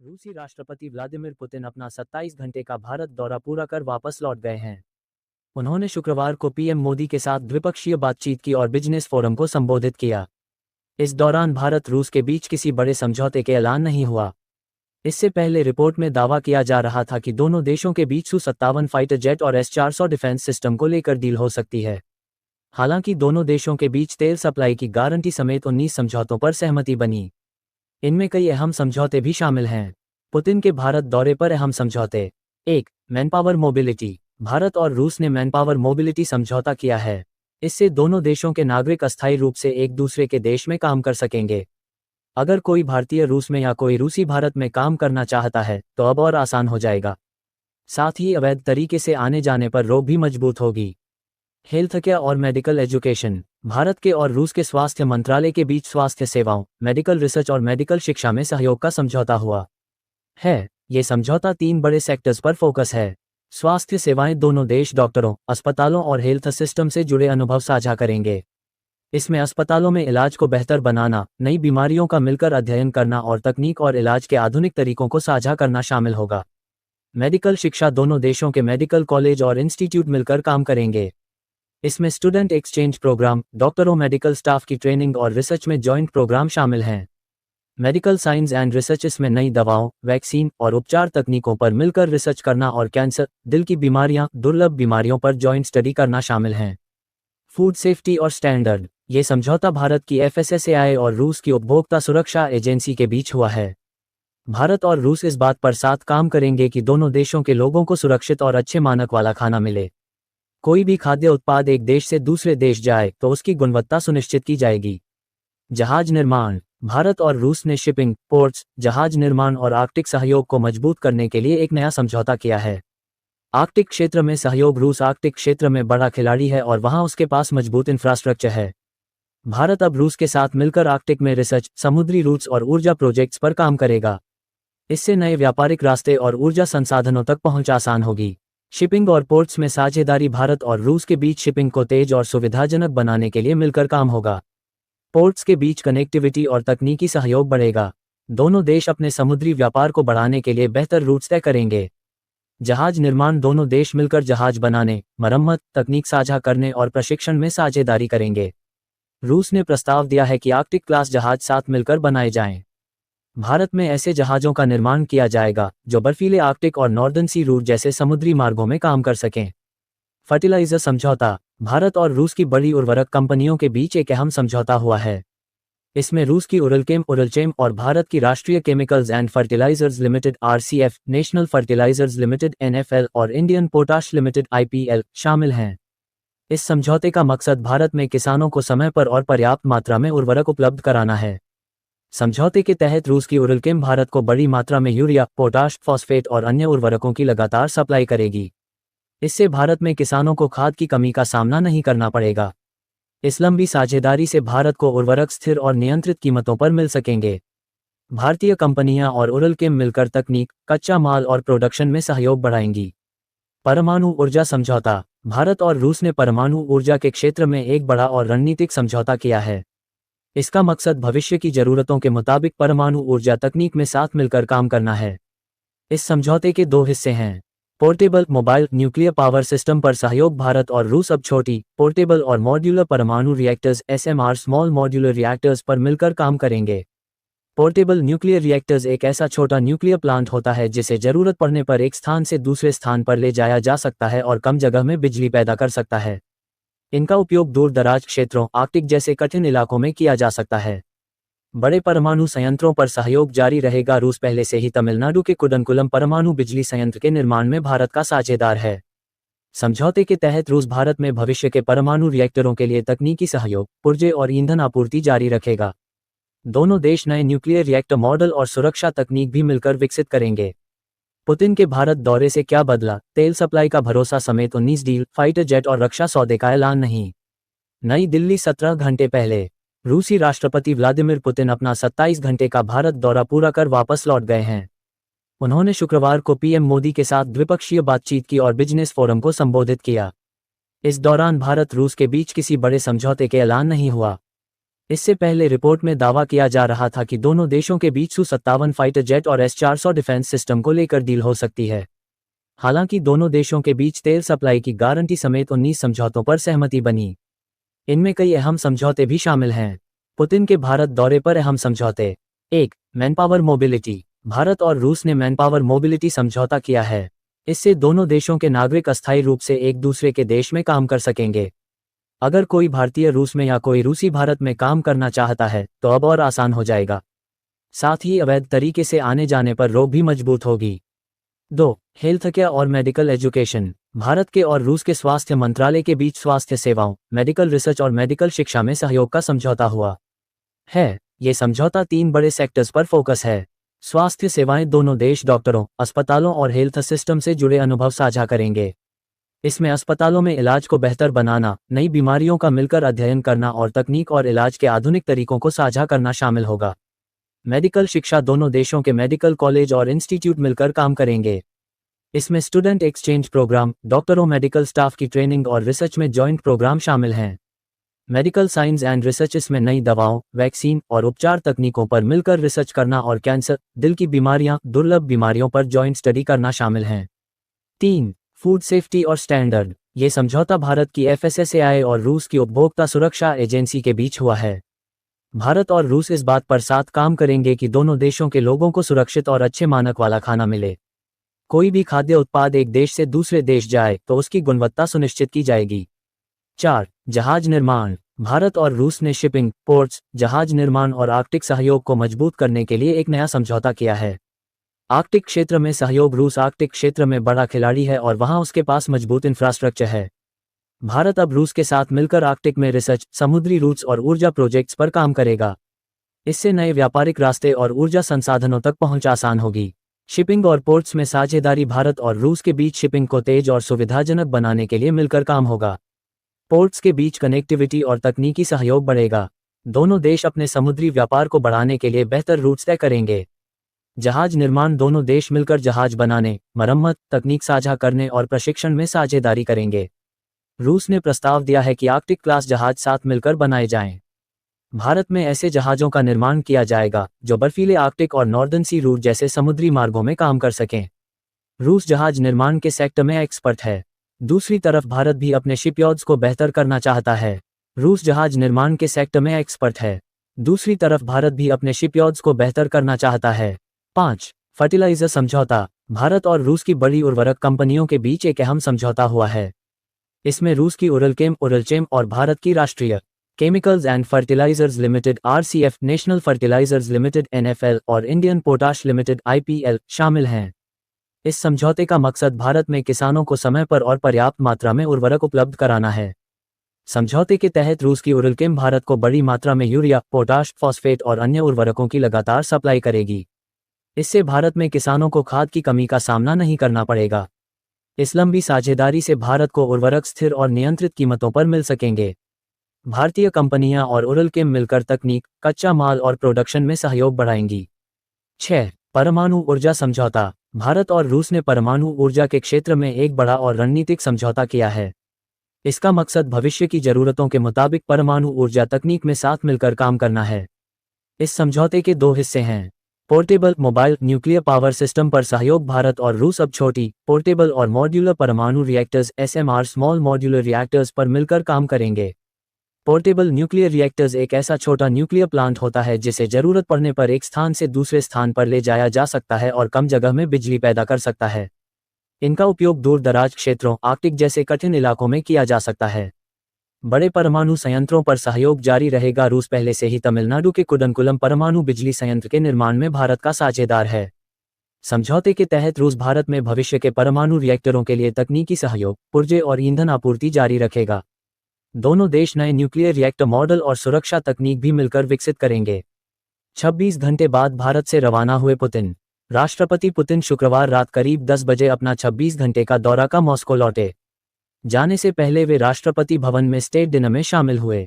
रूसी राष्ट्रपति Vladimir Putin अपना 27 घंटे का भारत दौरा पूरा कर वापस लौट गए हैं। उन्होंने शुक्रवार को पीएम मोदी के साथ द्विपक्षीय बातचीत की और बिजनेस फोरम को संबोधित किया। इस दौरान भारत रूस के बीच किसी बड़े समझौते के ऐलान नहीं हुआ। इससे पहले रिपोर्ट में दावा किया जा रहा था कि दोनों देशों के बीच Su-57 फाइटर जेट और S-400 डिफेंस सिस्टम को लेकर डील हो सकती है। हालांकि दोनों देशों के बीच तेल सप्लाई की गारंटी समेत 19 समझौतों पर सहमति बनी। इनमें कई अहम समझौते भी शामिल हैं। पुतिन के भारत दौरे पर अहम समझौते। 1. Manpower mobility. भारत और रूस ने मैनपावर मोबिलिटी समझौता किया है। इससे दोनों देशों के नागरिक अस्थायी रूप से एक दूसरे के देश में काम कर सकेंगे। अगर कोई भारतीय रूस में या कोई रूसी भारत में काम करना चाहता है तो अब और आसान हो जाएगा। साथ ही अवैध तरीके से आने जाने पर रोक भी मजबूत होगी। हेल्थ केयर और मेडिकल एजुकेशन। भारत के और रूस के स्वास्थ्य मंत्रालय के बीच स्वास्थ्य सेवाओं, मेडिकल रिसर्च और मेडिकल शिक्षा में सहयोग का समझौता हुआ है। ये समझौता 3 बड़े सेक्टर्स पर फोकस है। स्वास्थ्य सेवाएं। दोनों देश डॉक्टरों, अस्पतालों और हेल्थ सिस्टम से जुड़े अनुभव साझा करेंगे। इसमें अस्पतालों में इलाज को बेहतर बनाना, नई बीमारियों का मिलकर अध्ययन करना और तकनीक और इलाज के आधुनिक तरीकों को साझा करना शामिल होगा। मेडिकल शिक्षा। दोनों देशों के मेडिकल कॉलेज और इंस्टीट्यूट मिलकर काम करेंगे। इसमें स्टूडेंट एक्सचेंज प्रोग्राम, डॉक्टरों, मेडिकल स्टाफ की ट्रेनिंग और रिसर्च में जॉइंट प्रोग्राम शामिल हैं। Medical science and research. इसमें नई दवाओं, वैक्सीन और उपचार तकनीकों पर मिलकर रिसर्च करना और कैंसर, दिल की बीमारियां, दुर्लभ बीमारियों पर जॉइंट स्टडी करना शामिल हैं। फूड सेफ्टी और स्टैंडर्ड। ये समझौता भारत की FSSAI और रूस की उपभोक्ता सुरक्षा एजेंसी के बीच हुआ है। भारत और रूस इस बात पर साथ काम करेंगे कि दोनों देशों के लोगों को सुरक्षित और अच्छे मानक वाला खाना मिले। कोई भी खाद्य उत्पाद एक देश से दूसरे देश जाए तो उसकी गुणवत्ता सुनिश्चित की जाएगी। जहाज निर्माण। भारत और रूस ने शिपिंग, पोर्ट्स, जहाज निर्माण और आर्कटिक सहयोग को मजबूत करने के लिए एक नया समझौता किया है। आर्कटिक क्षेत्र में सहयोग। रूस आर्कटिक क्षेत्र में बड़ा खिलाड़ी है और वहां उसके पास मजबूत इंफ्रास्ट्रक्चर है। भारत अब रूस के साथ मिलकर आर्कटिक में रिसर्च, समुद्री रूट्स और ऊर्जा प्रोजेक्ट्स पर काम करेगा। इससे नए व्यापारिक रास्ते और ऊर्जा संसाधनों तक पहुंच आसान होगी। शिपिंग और पोर्ट्स में साझेदारी। भारत और रूस के बीच शिपिंग को तेज और सुविधाजनक बनाने के लिए मिलकर काम होगा। पोर्ट्स के बीच कनेक्टिविटी और तकनीकी सहयोग बढ़ेगा। दोनों देश अपने समुद्री व्यापार को बढ़ाने के लिए बेहतर रूट्स तय करेंगे। जहाज निर्माण। दोनों देश मिलकर जहाज बनाने, मरम्मत, तकनीक साझा करने और प्रशिक्षण में साझेदारी करेंगे। रूस ने प्रस्ताव दिया है कि आर्कटिक क्लास जहाज साथ मिलकर बनाए जाएं। भारत में ऐसे जहाज़ों का निर्माण किया जाएगा जो बर्फीले आर्कटिक और नॉर्दर्न सी रूट जैसे समुद्री मार्गों में काम कर सकें। फर्टिलाइजर समझौता। भारत और रूस की बड़ी उर्वरक कंपनियों के बीच एक अहम समझौता हुआ है। इसमें रूस की उरलचेम और भारत की Rashtriya Chemicals and Fertilizers Limited RCF, National Fertilizers Limited NFL और इंडियन पोटाश लिमिटेड IPL शामिल हैं। इस समझौते का मकसद भारत में किसानों को समय पर और पर्याप्त मात्रा में उर्वरक उपलब्ध कराना है। समझौते के तहत रूस की उरलकेम भारत को बड़ी मात्रा में यूरिया, पोटाश, फॉस्फेट और अन्य उर्वरकों की लगातार सप्लाई करेगी। इससे भारत में किसानों को खाद की कमी का सामना नहीं करना पड़ेगा। इस लंबी साझेदारी से भारत को उर्वरक स्थिर और नियंत्रित कीमतों पर मिल सकेंगे। भारतीय कंपनियां और उरलकेम मिलकर तकनीक, कच्चा माल और प्रोडक्शन में सहयोग बढ़ाएंगी। परमाणु ऊर्जा समझौता। भारत और रूस ने परमाणु ऊर्जा के क्षेत्र में एक बड़ा और रणनीतिक समझौता किया है। इसका मकसद भविष्य की जरूरतों के मुताबिक परमाणु ऊर्जा तकनीक में साथ मिलकर काम करना है। इस समझौते के 2 हिस्से हैं। Portable mobile nuclear power system पर सहयोग। भारत और रूस अब छोटी, पोर्टेबल और मॉड्यूलर परमाणु reactors SMR small modular reactors पर मिलकर काम करेंगे। पोर्टेबल न्यूक्लियर रिएक्टर्स एक ऐसा छोटा न्यूक्लियर प्लांट होता है जिसे जरूरत पड़ने पर एक स्थान से दूसरे स्थान पर ले जाया जा सकता है और कम जगह में बिजली पैदा कर सकता है। इनका उपयोग दूर दराज क्षेत्रों, आर्कटिक जैसे कठिन इलाकों में किया जा सकता है। बड़े परमाणु संयंत्रों पर सहयोग जारी रहेगा। रूस पहले से ही तमिलनाडु के कुडनकुलम परमाणु बिजली संयंत्र के निर्माण में भारत का साझेदार है। समझौते के तहत रूस भारत में भविष्य के परमाणु रिएक्टरों के लिए तकनीकी सहयोग, पुर्जे और ईंधन आपूर्ति जारी रखेगा। दोनों देश नए न्यूक्लियर रिएक्टर मॉडल और सुरक्षा तकनीक भी मिलकर विकसित करेंगे। पुतिन के भारत दौरे से क्या बदला? तेल सप्लाई का भरोसा समेत 19 डील, फाइटर जेट और रक्षा सौदे का ऐलान नहीं। नई दिल्ली। 17 घंटे पहले रूसी राष्ट्रपति व्लादिमीर पुतिन अपना 27 घंटे का भारत दौरा पूरा कर वापस लौट गए हैं। उन्होंने शुक्रवार को पीएम मोदी के साथ द्विपक्षीय बातचीत की और बिजनेस फोरम को संबोधित किया। इस दौरान भारत रूस के बीच किसी बड़े समझौते के ऐलान नहीं हुआ। इससे पहले रिपोर्ट में दावा किया जा रहा था कि दोनों देशों के बीच Su-57 फाइटर जेट और S-400 डिफेंस सिस्टम को लेकर डील हो सकती है। हालांकि दोनों देशों के बीच तेल सप्लाई की गारंटी समेत 19 समझौतों पर सहमति बनी। इनमें कई अहम समझौते भी शामिल हैं। पुतिन के भारत दौरे पर अहम समझौते। 1. Manpower mobility. भारत और रूस ने मैनपावर मोबिलिटी समझौता किया है। इससे दोनों देशों के नागरिक अस्थायी रूप से एक दूसरे के देश में काम कर सकेंगे। अगर कोई भारतीय रूस में या कोई रूसी भारत में काम करना चाहता है तो अब और आसान हो जाएगा। साथ ही अवैध तरीके से आने जाने पर रोक भी मजबूत होगी। 2. हेल्थ केयर और मेडिकल एजुकेशन। भारत के और रूस के स्वास्थ्य मंत्रालय के बीच स्वास्थ्य सेवाओं, मेडिकल रिसर्च और मेडिकल शिक्षा में सहयोग का समझौता हुआ है। ये समझौता 3 बड़े सेक्टर्स पर फोकस है। स्वास्थ्य सेवाएं। दोनों देश डॉक्टरों, अस्पतालों और हेल्थ सिस्टम से जुड़े अनुभव साझा करेंगे। इसमें अस्पतालों में इलाज को बेहतर बनाना, नई बीमारियों का मिलकर अध्ययन करना और तकनीक और इलाज के आधुनिक तरीकों को साझा करना शामिल होगा। मेडिकल शिक्षा। दोनों देशों के मेडिकल कॉलेज और इंस्टीट्यूट मिलकर काम करेंगे। इसमें स्टूडेंट एक्सचेंज प्रोग्राम, डॉक्टरों, मेडिकल स्टाफ की ट्रेनिंग और रिसर्च में जॉइंट प्रोग्राम शामिल हैं। Medical science and research. इसमें नई दवाओं, वैक्सीन और उपचार तकनीकों पर मिलकर रिसर्च करना और कैंसर, दिल की बीमारियां, दुर्लभ बीमारियों पर जॉइंट स्टडी करना शामिल हैं। 3. फूड सेफ्टी और स्टैंडर्ड। ये समझौता भारत की FSSAI और रूस की उपभोक्ता सुरक्षा एजेंसी के बीच हुआ है। भारत और रूस इस बात पर साथ काम करेंगे कि दोनों देशों के लोगों को सुरक्षित और अच्छे मानक वाला खाना मिले। कोई भी खाद्य उत्पाद एक देश से दूसरे देश जाए तो उसकी गुणवत्ता सुनिश्चित की जाएगी। 4. जहाज निर्माण। भारत और रूस ने शिपिंग, पोर्ट्स, जहाज निर्माण और आर्कटिक सहयोग को मजबूत करने के लिए एक नया समझौता किया है। आर्कटिक क्षेत्र में सहयोग। रूस आर्कटिक क्षेत्र में बड़ा खिलाड़ी है और वहां उसके पास मजबूत इंफ्रास्ट्रक्चर है। भारत अब रूस के साथ मिलकर आर्कटिक में रिसर्च, समुद्री रूट्स और ऊर्जा प्रोजेक्ट्स पर काम करेगा। इससे नए व्यापारिक रास्ते और ऊर्जा संसाधनों तक पहुंच आसान होगी। शिपिंग और पोर्ट्स में साझेदारी। भारत और रूस के बीच शिपिंग को तेज और सुविधाजनक बनाने के लिए मिलकर काम होगा। पोर्ट्स के बीच कनेक्टिविटी और तकनीकी सहयोग बढ़ेगा। दोनों देश अपने समुद्री व्यापार को बढ़ाने के लिए बेहतर रूट्स तय करेंगे। जहाज निर्माण। दोनों देश मिलकर जहाज बनाने, मरम्मत, तकनीक साझा करने और प्रशिक्षण में साझेदारी करेंगे। रूस ने प्रस्ताव दिया है कि आर्कटिक क्लास जहाज साथ मिलकर बनाए जाएं। भारत में ऐसे जहाज़ों का निर्माण किया जाएगा जो बर्फीले आर्कटिक और नॉर्दर्न सी रूट जैसे समुद्री मार्गों में काम कर सकें। रूस जहाज निर्माण के सेक्टर में एक्सपर्ट है। दूसरी तरफ भारत भी अपने शिपयार्ड्स को बेहतर करना चाहता है। रूस जहाज निर्माण के सेक्टर में एक्सपर्ट है। दूसरी तरफ भारत भी अपने शिपयार्ड्स को बेहतर करना चाहता है। 5. फर्टिलाइजर समझौता। भारत और रूस की बड़ी उर्वरक कंपनियों के बीच एक अहम समझौता हुआ है। इसमें रूस की उरलचेम और भारत की Rashtriya Chemicals and Fertilizers Limited RCF, National Fertilizers Limited NFL और इंडियन पोटाश लिमिटेड IPL शामिल हैं। इस समझौते का मकसद भारत में किसानों को समय पर और पर्याप्त मात्रा में उर्वरक उपलब्ध कराना है। समझौते के तहत रूस की उरलकेम भारत को बड़ी मात्रा में यूरिया, पोटाश, फॉस्फेट और अन्य उर्वरकों की लगातार सप्लाई करेगी। इससे भारत में किसानों को खाद की कमी का सामना नहीं करना पड़ेगा। इस लंबी साझेदारी से भारत को उर्वरक स्थिर और नियंत्रित कीमतों पर मिल सकेंगे। भारतीय कंपनियां और उरलकेम मिलकर तकनीक, कच्चा माल और प्रोडक्शन में सहयोग बढ़ाएंगी। 6. परमाणु ऊर्जा समझौता। भारत और रूस ने परमाणु ऊर्जा के क्षेत्र में एक बड़ा और रणनीतिक समझौता किया है। इसका मकसद भविष्य की जरूरतों के मुताबिक परमाणु ऊर्जा तकनीक में साथ मिलकर काम करना है। इस समझौते के 2 हिस्से हैं। Portable mobile nuclear power system पर सहयोग। भारत और रूस अब छोटी, पोर्टेबल और मॉड्यूलर परमाणु reactors SMR, small modular reactors पर मिलकर काम करेंगे। पोर्टेबल न्यूक्लियर रिएक्टर्स एक ऐसा छोटा न्यूक्लियर प्लांट होता है जिसे जरूरत पड़ने पर एक स्थान से दूसरे स्थान पर ले जाया जा सकता है और कम जगह में बिजली पैदा कर सकता है। इनका उपयोग दूर दराज क्षेत्रों, आर्कटिक जैसे कठिन इलाकों में किया जा सकता है। बड़े परमाणु संयंत्रों पर सहयोग जारी रहेगा। रूस पहले से ही तमिलनाडु के कुडनकुलम परमाणु बिजली संयंत्र के निर्माण में भारत का साझेदार है। समझौते के तहत रूस भारत में भविष्य के परमाणु रिएक्टरों के लिए तकनीकी सहयोग, पुर्जे और ईंधन आपूर्ति जारी रखेगा। दोनों देश नए न्यूक्लियर रिएक्टर मॉडल और सुरक्षा तकनीक भी मिलकर विकसित करेंगे। 26 घंटे बाद भारत से रवाना हुए पुतिन। राष्ट्रपति पुतिन शुक्रवार रात करीब 10 बजे अपना 26 घंटे का दौरा का मॉस्को लौटे। जाने से पहले वे राष्ट्रपति भवन में स्टेट डिनर में शामिल हुए।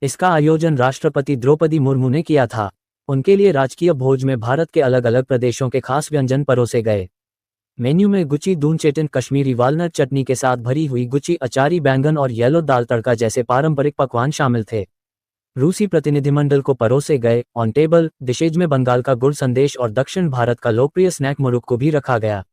इसका आयोजन राष्ट्रपति द्रौपदी मुर्मू ने किया था। उनके लिए राजकीय भोज में भारत के अलग अलग प्रदेशों के खास व्यंजन परोसे गए। मेन्यू में गुची दून चेटन, कश्मीरी वालनट चटनी के साथ भरी हुई गुची, अचारी, बैंगन और येलो दाल तड़का जैसे पारंपरिक पकवान शामिल थे। रूसी प्रतिनिधिमंडल को परोसे गए ऑन टेबल डिशेज में बंगाल का गुड़ संदेश और दक्षिण भारत का लोकप्रिय स्नैक मुरुक को भी रखा गया।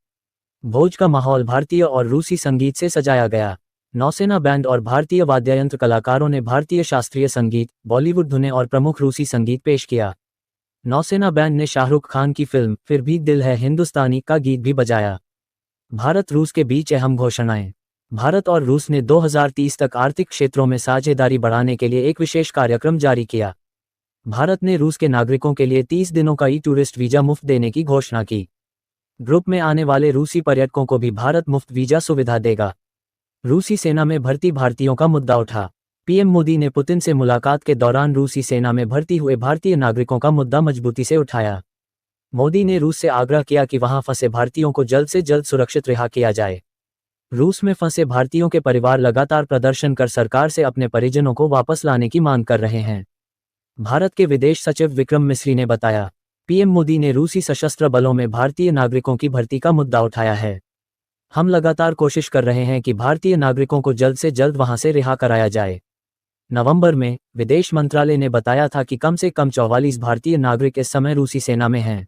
भोज का माहौल भारतीय और रूसी संगीत से सजाया गया। नौसेना बैंड और भारतीय वाद्ययंत्र कलाकारों ने भारतीय शास्त्रीय संगीत, बॉलीवुड धुनें और प्रमुख रूसी संगीत पेश किया। नौसेना बैंड ने शाहरुख खान की फिल्म फिर भी दिल है हिंदुस्तानी का गीत भी बजाया। भारत रूस के बीच अहम घोषणाएं। भारत और रूस ने 2030 तक आर्थिक क्षेत्रों में साझेदारी बढ़ाने के लिए एक विशेष कार्यक्रम जारी किया। भारत ने रूस के नागरिकों के लिए 30 दिनों का टूरिस्ट वीजा मुफ्त देने की घोषणा की। ग्रुप में आने वाले रूसी पर्यटकों को भी भारत मुफ्त वीजा सुविधा देगा। रूसी सेना में भर्ती भारतीयों का मुद्दा उठा। पीएम मोदी ने पुतिन से मुलाकात के दौरान रूसी सेना में भर्ती हुए भारतीय नागरिकों का मुद्दा मजबूती से उठाया। मोदी ने रूस से आग्रह किया कि वहां फंसे भारतीयों को जल्द से जल्द सुरक्षित रिहा किया जाए। रूस में फंसे भारतीयों के परिवार लगातार प्रदर्शन कर सरकार से अपने परिजनों को वापस लाने की मांग कर रहे हैं। भारत के विदेश सचिव विक्रम मिस्री ने बताया, पीएम मोदी ने रूसी सशस्त्र बलों में भारतीय नागरिकों की भर्ती का मुद्दा उठाया है। हम लगातार कोशिश कर रहे हैं कि भारतीय नागरिकों को जल्द से जल्द वहां से रिहा कराया जाए। नवंबर में विदेश मंत्रालय ने बताया था कि कम से कम 44 भारतीय नागरिक इस समय रूसी सेना में हैं।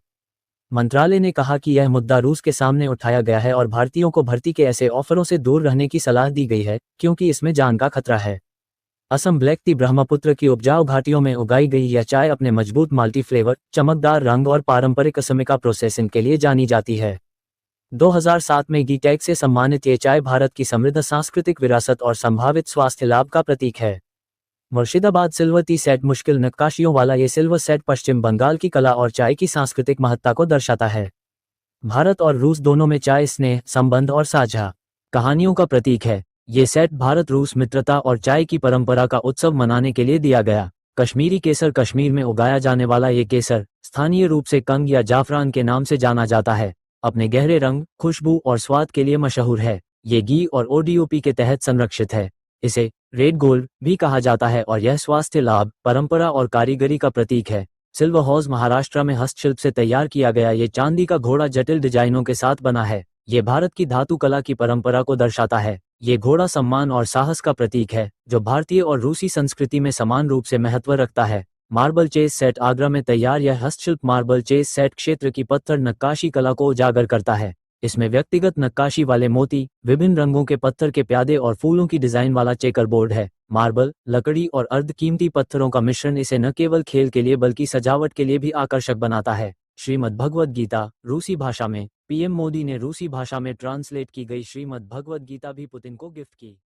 मंत्रालय ने कहा कि यह मुद्दा रूस के सामने उठाया गया है और भारतीयों को भर्ती के ऐसे ऑफरों से दूर रहने की सलाह दी गई है, क्योंकि इसमें जान का खतरा है। असम ब्लैक टी ब्रह्मपुत्र की उपजाऊ घाटियों में उगाई गई यह चाय अपने मजबूत माल्टी फ्लेवर, चमकदार रंग और पारंपरिक असमिका प्रोसेसिंग के लिए जानी जाती है। 2007 में गी टैग से सम्मानित ये चाय भारत की समृद्ध सांस्कृतिक विरासत और संभावित स्वास्थ्य लाभ का प्रतीक है। मुर्शिदाबाद सिल्वर टी सेट मुश्किल नक्काशियों वाला ये सिल्वर सेट पश्चिम बंगाल की कला और चाय की सांस्कृतिक महत्ता को दर्शाता है। भारत और रूस दोनों में चाय स्नेह, संबंध और साझा कहानियों का प्रतीक है। ये सेट भारत रूस मित्रता और चाय की परंपरा का उत्सव मनाने के लिए दिया गया। कश्मीरी केसर कश्मीर में उगाया जाने वाला ये केसर स्थानीय रूप से कंग या जाफरान के नाम से जाना जाता है। अपने गहरे रंग, खुशबू और स्वाद के लिए मशहूर है। ये घी और ओडीओपी के तहत संरक्षित है। इसे रेड गोल्ड भी कहा जाता है और यह स्वास्थ्य लाभ, परंपरा और कारीगरी का प्रतीक है। सिल्वर हाउस महाराष्ट्र में हस्तशिल्प से तैयार किया गया ये चांदी का घोड़ा जटिल डिजाइनों के साथ बना है। ये भारत की धातु कला की परंपरा को दर्शाता है। ये घोड़ा सम्मान और साहस का प्रतीक है, जो भारतीय और रूसी संस्कृति में समान रूप से महत्व रखता है। मार्बल चेस सेट आगरा में तैयार यह हस्तशिल्प मार्बल चेस सेट क्षेत्र की पत्थर नक्काशी कला को उजागर करता है। इसमें व्यक्तिगत नक्काशी वाले मोती, विभिन्न रंगों के पत्थर के प्यादे और फूलों की डिजाइन वाला चेकर बोर्ड है। मार्बल, लकड़ी और अर्धकीमती पत्थरों का मिश्रण इसे न केवल खेल के लिए बल्कि सजावट के लिए भी आकर्षक बनाता है। श्रीमद् भगवद गीता रूसी भाषा में। पीएम मोदी ने रूसी भाषा में ट्रांसलेट की गई श्रीमद् भगवद गीता भी पुतिन को गिफ्ट की।